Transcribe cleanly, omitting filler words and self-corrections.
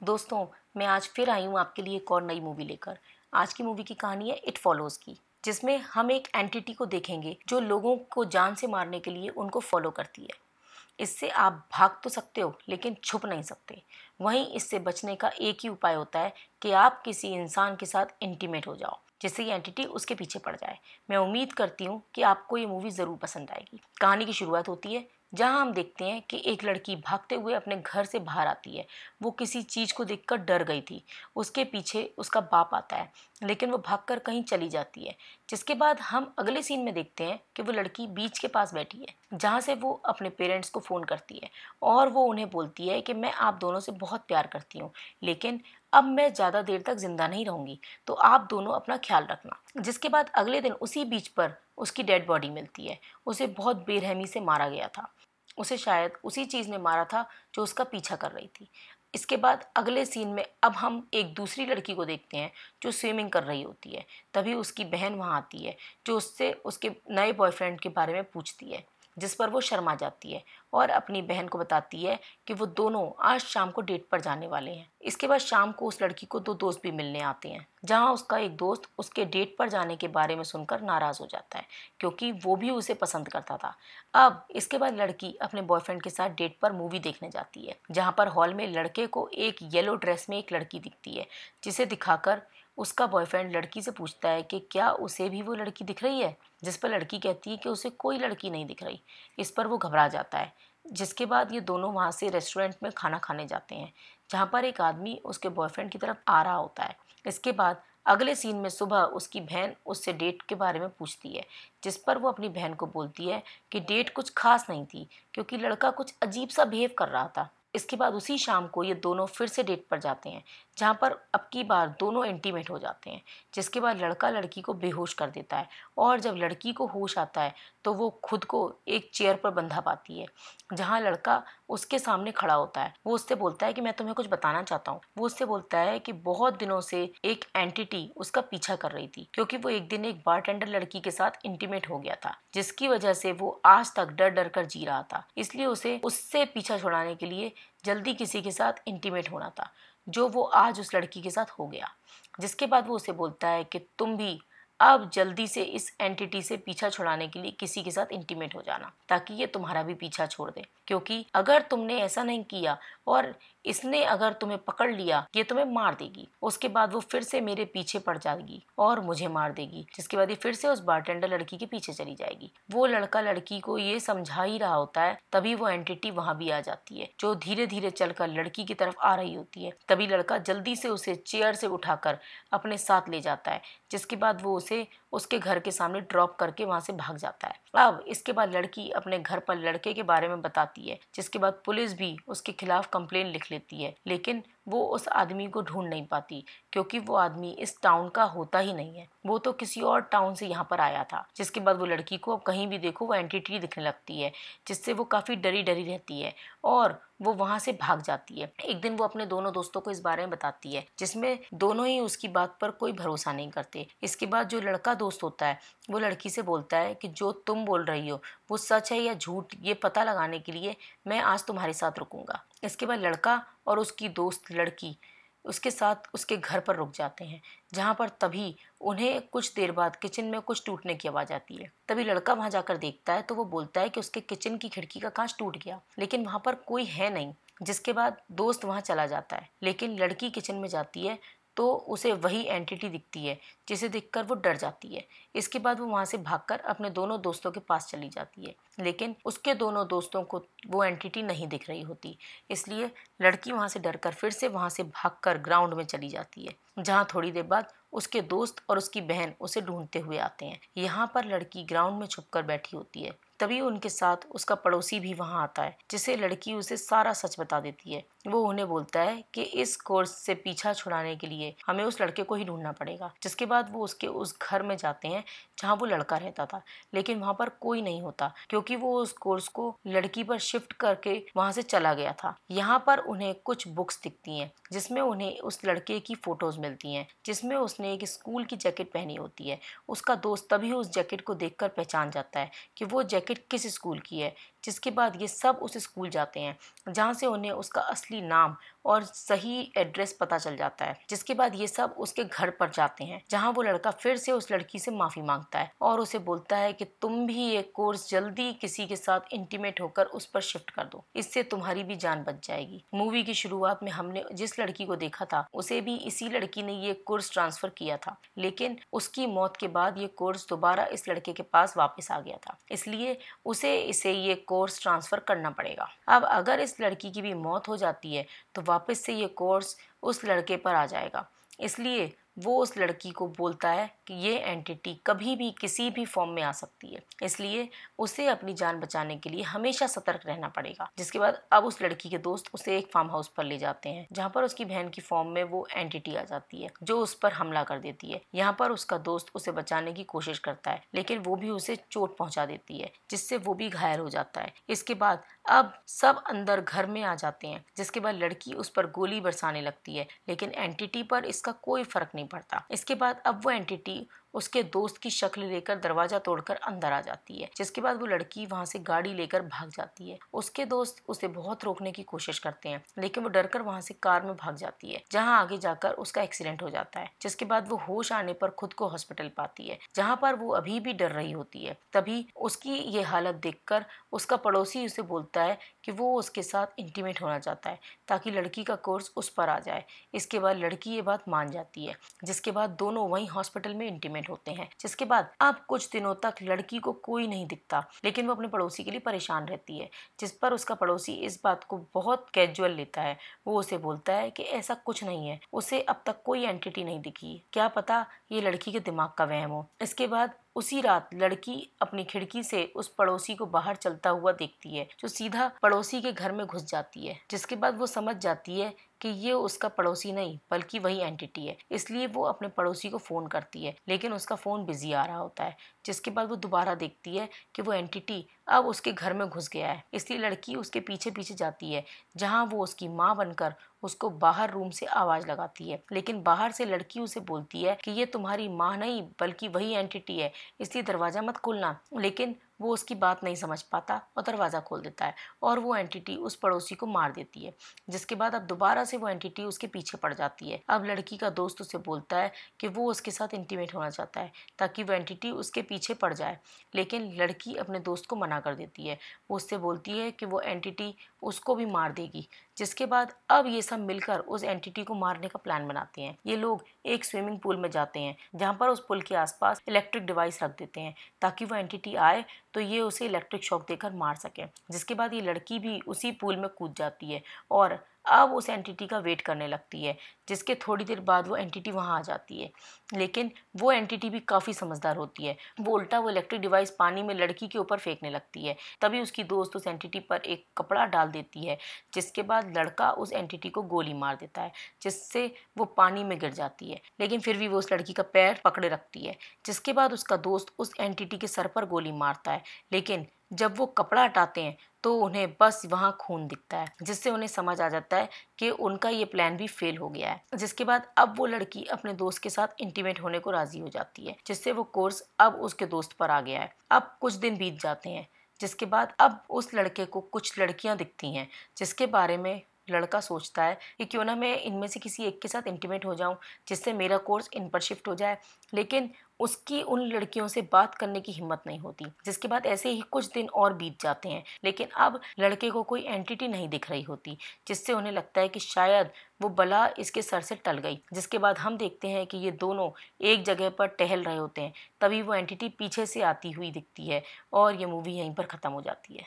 दोस्तों, मैं आज फिर आई हूँ आपके लिए एक और नई मूवी लेकर। आज की मूवी की कहानी है इट फॉलोज की, जिसमें हम एक एंटिटी को देखेंगे जो लोगों को जान से मारने के लिए उनको फॉलो करती है। इससे आप भाग तो सकते हो लेकिन छुप नहीं सकते। वहीं इससे बचने का एक ही उपाय होता है कि आप किसी इंसान के साथ इंटीमेट हो जाओ, जिससे ये एंटिटी उसके पीछे पड़ जाए। मैं उम्मीद करती हूँ कि आपको ये मूवी ज़रूर पसंद आएगी। कहानी की शुरुआत होती है जहाँ हम देखते हैं कि एक लड़की भागते हुए अपने घर से बाहर आती है। वो किसी चीज़ को देखकर डर गई थी। उसके पीछे उसका बाप आता है, लेकिन वो भागकर कहीं चली जाती है। जिसके बाद हम अगले सीन में देखते हैं कि वो लड़की बीच के पास बैठी है, जहाँ से वो अपने पेरेंट्स को फ़ोन करती है और वो उन्हें बोलती है कि मैं आप दोनों से बहुत प्यार करती हूँ, लेकिन अब मैं ज़्यादा देर तक ज़िंदा नहीं रहूँगी, तो आप दोनों अपना ख्याल रखना। जिसके बाद अगले दिन उसी बीच पर उसकी डेड बॉडी मिलती है। उसे बहुत बेरहमी से मारा गया था। उसे शायद उसी चीज़ ने मारा था जो उसका पीछा कर रही थी। इसके बाद अगले सीन में अब हम एक दूसरी लड़की को देखते हैं जो स्विमिंग कर रही होती है। तभी उसकी बहन वहाँ आती है, जो उससे उसके नए बॉयफ्रेंड के बारे में पूछती है, जिस पर वो शर्मा जाती है और अपनी बहन को बताती है कि वो दोनों आज शाम को डेट पर जाने वाले हैं। इसके बाद शाम को उस लड़की को दो दोस्त भी मिलने आते हैं, जहाँ उसका एक दोस्त उसके डेट पर जाने के बारे में सुनकर नाराज़ हो जाता है, क्योंकि वो भी उसे पसंद करता था। अब इसके बाद लड़की अपने बॉयफ्रेंड के साथ डेट पर मूवी देखने जाती है, जहाँ पर हॉल में लड़के को एक येलो ड्रेस में एक लड़की दिखती है, जिसे दिखाकर उसका बॉयफ्रेंड लड़की से पूछता है कि क्या उसे भी वो लड़की दिख रही है, जिस पर लड़की कहती है कि उसे कोई लड़की नहीं दिख रही। इस पर वो घबरा जाता है। जिसके बाद ये दोनों वहाँ से रेस्टोरेंट में खाना खाने जाते हैं, जहाँ पर एक आदमी उसके बॉयफ्रेंड की तरफ आ रहा होता है। इसके बाद अगले सीन में सुबह उसकी बहन उससे डेट के बारे में पूछती है, जिस पर वो अपनी बहन को बोलती है कि डेट कुछ खास नहीं थी, क्योंकि लड़का कुछ अजीब सा बिहेव कर रहा था। इसके बाद उसी शाम को ये दोनों फिर से डेट पर जाते हैं, जहाँ पर अब की बार दोनों इंटीमेट हो जाते हैं। जिसके बाद लड़का लड़की को बेहोश कर देता है और जब लड़की को होश आता है तो वो खुद को एक चेयर पर बंधा पाती है, जहाँ लड़का उसके सामने खड़ा होता है। वो उससे बोलता है कि मैं तुम्हें कुछ बताना चाहता हूँ। वो उससे बोलता है कि बहुत दिनों से एक एंटिटी उसका पीछा कर रही थी, क्योंकि वो एक दिन एक बारटेंडर लड़की के साथ इंटीमेट हो गया था, जिसकी वजह से वो आज तक डर डर कर जी रहा था। इसलिए उसे उससे पीछा छुड़ाने के लिए जल्दी किसी के साथ इंटीमेट होना था, जो वो आज उस लड़की के साथ हो गया। जिसके बाद वो उसे बोलता है कि तुम भी अब जल्दी से इस एंटिटी से पीछा छुड़ाने के लिए किसी के साथ इंटीमेट हो जाना, ताकि ये तुम्हारा भी पीछा छोड़ दे। क्योंकि अगर तुमने ऐसा नहीं किया और इसने अगर तुम्हें पकड़ लिया, ये तुम्हें मार देगी। उसके बाद वो फिर से मेरे पीछे पड़ जाएगी और मुझे मार देगी। जिसके बाद ये फिर से उस बारटेंडर लड़की के पीछे चली जाएगी। वो लड़का लड़की को ये समझा ही रहा होता है, तभी वो एंटिटी वहां भी आ जाती है, जो धीरे धीरे चलकर लड़की की तरफ आ रही होती है। तभी लड़का जल्दी से उसे चेयर से उठाकर अपने साथ ले जाता है। जिसके बाद वो उसे उसके घर के सामने ड्रॉप करके वहां से भाग जाता है। अब इसके बाद लड़की अपने घर पर लड़के के बारे में बताती है, जिसके बाद पुलिस भी उसके खिलाफ कंप्लेन लिख लेती है। लेकिन वो उस आदमी को ढूंढ नहीं पाती, क्योंकि वो आदमी इस टाउन का होता ही नहीं है। वो तो किसी और टाउन से यहाँ पर आया था। जिसके बाद वो लड़की को अब कहीं भी देखो वो एंटिटी दिखने लगती है, जिससे वो काफ़ी डरी डरी रहती है और वो वहाँ से भाग जाती है। एक दिन वो अपने दोनों दोस्तों को इस बारे में बताती है, जिसमें दोनों ही उसकी बात पर कोई भरोसा नहीं करते। इसके बाद जो लड़का दोस्त होता है वो लड़की से बोलता है कि जो तुम बोल रही हो वो सच है या झूठ, ये पता लगाने के लिए मैं आज तुम्हारे साथ रुकूंगा। इसके बाद लड़का और उसकी दोस्त लड़की उसके साथ उसके घर पर रुक जाते हैं, जहाँ पर तभी उन्हें कुछ देर बाद किचन में कुछ टूटने की आवाज़ आती है। तभी लड़का वहाँ जाकर देखता है तो वो बोलता है कि उसके किचन की खिड़की का कांच टूट गया, लेकिन वहाँ पर कोई है नहीं। जिसके बाद दोस्त वहाँ चला जाता है, लेकिन लड़की किचन में जाती है तो उसे वही एंटिटी दिखती है, जिसे देखकर वो डर जाती है। इसके बाद वो वहाँ से भागकर अपने दोनों दोस्तों के पास चली जाती है, लेकिन उसके दोनों दोस्तों को वो एंटिटी नहीं दिख रही होती। इसलिए लड़की वहाँ से डरकर फिर से वहाँ से भागकर ग्राउंड में चली जाती है, जहाँ थोड़ी देर बाद उसके दोस्त और उसकी बहन उसे ढूंढते हुए आते हैं। यहाँ पर लड़की ग्राउंड में छुपकर बैठी होती है। तभी उनके साथ उसका पड़ोसी भी वहाँ आता है, जिसे लड़की उसे सारा सच बता देती है। वो उन्हें बोलता है कि इस कोर्स से पीछा छुड़ाने के लिए हमें उस लड़के को ही ढूंढना पड़ेगा। जिसके बाद वो उसके उस घर में जाते हैं जहाँ वो लड़का रहता था, लेकिन वहाँ पर कोई नहीं होता, क्योंकि वो उस कोर्स को लड़की पर शिफ्ट करके वहाँ से चला गया था। यहाँ पर उन्हें कुछ बुक्स दिखती हैं, जिसमें उन्हें उस लड़के की फोटोज मिलती हैं, जिसमें उसने एक स्कूल की जैकेट पहनी होती है। उसका दोस्त तभी उस जैकेट को देखकर पहचान जाता है कि वो जैकेट किस स्कूल की है, जिसके बाद ये सब उस स्कूल जाते हैं जहाँ से उन्हें उसका असली नाम और सही एड्रेस पता चल जाता है। जिसके बाद ये सब उसके घर पर जाते हैं जहाँ वो लड़का फिर से उस लड़की से माफ़ी मांगता है और उसे बोलता है कि तुम भी ये कोर्स जल्दी किसी के साथ इंटीमेट होकर उस पर शिफ्ट कर दो, इससे तुम्हारी भी जान बच जाएगी। मूवी की शुरुआत में हमने जिस लड़की को देखा था उसे भी इसी लड़की ने ये कोर्स ट्रांसफर किया था, लेकिन उसकी मौत के बाद ये कोर्स दोबारा इस लड़के के पास वापस आ गया था, इसलिए इसे ये कोर्स ट्रांसफर करना पड़ेगा। अब अगर इस लड़की की भी मौत हो जाती है तो वापस से ये कोर्स उस लड़के पर आ जाएगा, इसलिए वो उस लड़की को बोलता है कि ये एंटिटी कभी भी किसी भी फॉर्म में आ सकती है, इसलिए उसे अपनी जान बचाने के लिए हमेशा सतर्क रहना पड़ेगा। जिसके बाद अब उस लड़की के दोस्त उसे एक फार्म हाउस पर ले जाते हैं जहाँ पर उसकी बहन की फॉर्म में वो एंटिटी आ जाती है जो उस पर हमला कर देती है। यहाँ पर उसका दोस्त उसे बचाने की कोशिश करता है लेकिन वो भी उसे चोट पहुँचा देती है जिससे वो भी घायल हो जाता है। इसके बाद अब सब अंदर घर में आ जाते हैं, जिसके बाद लड़की उस पर गोली बरसाने लगती है लेकिन एंटिटी पर इसका कोई फर्क नहीं पड़ता। इसके बाद अब वो एंटिटी उसके दोस्त की शक्ल लेकर दरवाजा तोड़कर अंदर आ जाती है, जिसके बाद वो लड़की वहां से गाड़ी लेकर भाग जाती है। उसके दोस्त उसे बहुत रोकने की कोशिश करते हैं लेकिन वो डरकर वहां से कार में भाग जाती है जहां आगे जाकर उसका एक्सीडेंट हो जाता है। जिसके बाद वो होश आने पर खुद को हॉस्पिटल पाती है जहां पर वो अभी भी डर रही होती है। तभी उसकी ये हालत देखकर उसका पड़ोसी उसे बोलता है कि वो उसके साथ इंटीमेट होना चाहता है ताकि लड़की का कोर्स उस पर आ जाए। इसके बाद लड़की ये बात मान जाती है, जिसके बाद दोनों वहीं हॉस्पिटल में इंटीमेट होते हैं। जिसके बाद अब कुछ दिनों तक लड़की को कोई नहीं दिखता लेकिन वो अपने पड़ोसी के लिए परेशान रहती है, जिस पर उसका पड़ोसी इस बात को बहुत कैजुअल लेता है। वो उसे बोलता है कि ऐसा कुछ नहीं है, उसे अब तक कोई एंटिटी नहीं दिखी, क्या पता ये लड़की के दिमाग का वहम हो। इसके बाद उसी रात लड़की अपनी खिड़की से उस पड़ोसी को बाहर चलता हुआ देखती है जो सीधा पड़ोसी के घर में घुस जाती है। जिसके बाद वो समझ जाती है कि ये उसका पड़ोसी नहीं बल्कि वही एंटिटी है, इसलिए वो अपने पड़ोसी को फ़ोन करती है लेकिन उसका फ़ोन बिजी आ रहा होता है। जिसके बाद वो दोबारा देखती है कि वो एंटिटी अब उसके घर में घुस गया है, इसलिए लड़की उसके पीछे पीछे जाती है जहाँ वो उसकी माँ बनकर उसको बाहर रूम से आवाज़ लगाती है। लेकिन बाहर से लड़की उसे बोलती है कि ये तुम्हारी माँ नहीं बल्कि वही एंटिटी है, इसलिए दरवाज़ा मत खोलना। लेकिन वो उसकी बात नहीं समझ पाता और दरवाज़ा खोल देता है और वो एंटिटी उस पड़ोसी को मार देती है। जिसके बाद अब दोबारा से वो एंटिटी उसके पीछे पड़ जाती है। अब लड़की का दोस्त उसे बोलता है कि वो उसके साथ इंटीमेट होना चाहता है ताकि वो एंटिटी उसके पीछे पड़ जाए, लेकिन लड़की अपने दोस्त को मना कर देती है। वो उससे बोलती है कि वो एंटिटी उसको भी मार देगी। जिसके बाद अब ये सब मिलकर उस एंटिटी को मारने का प्लान बनाते हैं। ये लोग एक स्विमिंग पूल में जाते हैं जहाँ पर उस पुल के आसपास इलेक्ट्रिक डिवाइस रख देते हैं ताकि वो एंटिटी आए तो ये उसे इलेक्ट्रिक शॉक देकर मार सके। जिसके बाद ये लड़की भी उसी पूल में कूद जाती है और अब उस एंटिटी का वेट करने लगती है। जिसके थोड़ी देर बाद वो एंटिटी वहाँ आ जाती है, लेकिन वो एंटिटी भी काफ़ी समझदार होती है। वो उल्टा वो इलेक्ट्रिक डिवाइस पानी में लड़की के ऊपर फेंकने लगती है। तभी उसकी दोस्त उस एंटिटी पर एक कपड़ा डाल देती है, जिसके बाद लड़का उस एंटिटी को गोली मार देता है जिससे वो पानी में गिर जाती है। लेकिन फिर भी वो उस लड़की का पैर पकड़े रखती है। जिसके बाद उसका दोस्त उस एंटिटी के सर पर गोली मारता है, लेकिन जब वो कपड़ा हटाते हैं तो उन्हें बस वहाँ खून दिखता है, जिससे उन्हें समझ आ जाता है कि उनका ये प्लान भी फेल हो गया है। जिसके बाद अब वो लड़की अपने दोस्त के साथ इंटीमेट होने को राजी हो जाती है, जिससे वो कोर्स अब उसके दोस्त पर आ गया है। अब कुछ दिन बीत जाते हैं, जिसके बाद अब उस लड़के को कुछ लड़कियां दिखती हैं जिसके बारे में लड़का सोचता है कि क्यों ना मैं इनमें से किसी एक के साथ इंटीमेट हो जाऊं जिससे मेरा कोर्स इन पर शिफ्ट हो जाए। लेकिन उसकी उन लड़कियों से बात करने की हिम्मत नहीं होती। जिसके बाद ऐसे ही कुछ दिन और बीत जाते हैं, लेकिन अब लड़के को कोई एंटिटी नहीं दिख रही होती, जिससे उन्हें लगता है कि शायद वो बला इसके सर से टल गई। जिसके बाद हम देखते हैं कि ये दोनों एक जगह पर टहल रहे होते हैं। तभी वो एंटिटी पीछे से आती हुई दिखती है और ये मूवी यहीं पर ख़त्म हो जाती है।